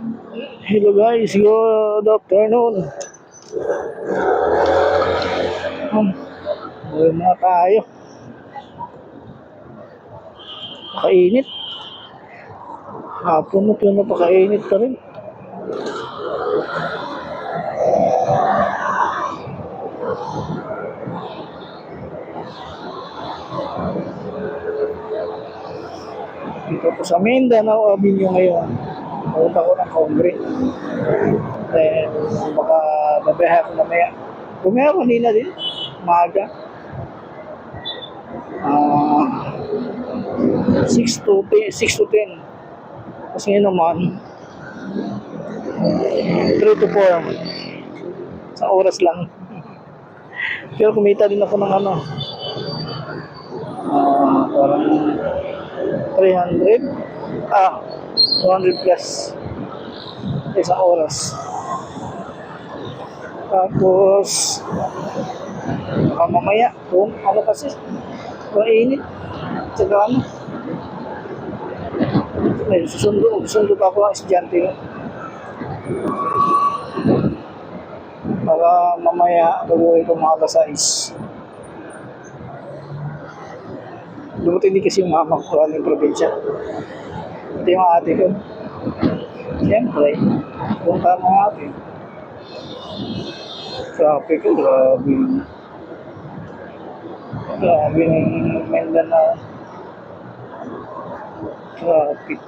Hello guys, good afternoon. Uwi na tayo. Pakainit. Hapon mo pero napakainit pa rin. Dito po sa Mindanao Avenue ngayon. Punta ko ng Congre. Then, baka babahe ako mamaya. Kumaya kanina din. Umaga. 6 to 10. Kasi ngayon naman, 3 to 4. Sa oras lang. Pero kumita din ako ng parang 300. 200 plus. Isang oras. Tapos, mamaya, kung kasi, kung init. Tsaka susundo pa ako ang estudyante. Para mamaya, gagawin ko mga alas 6. Dumating din kasi yung mama ko ng probinsya. Ito yung ate ko. Siyempre, punta mo ate. Traffic ko, grabe. Grabe ng Mindanao. Traffic.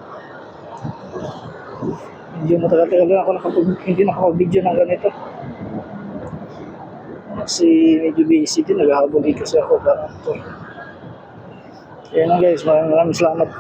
Medyo matagal-tagal lang ako hindi nakapag-video ng ganito. Kasi medyo busy din, naghahabol kasi ako. Kaya na guys, maraming salamat.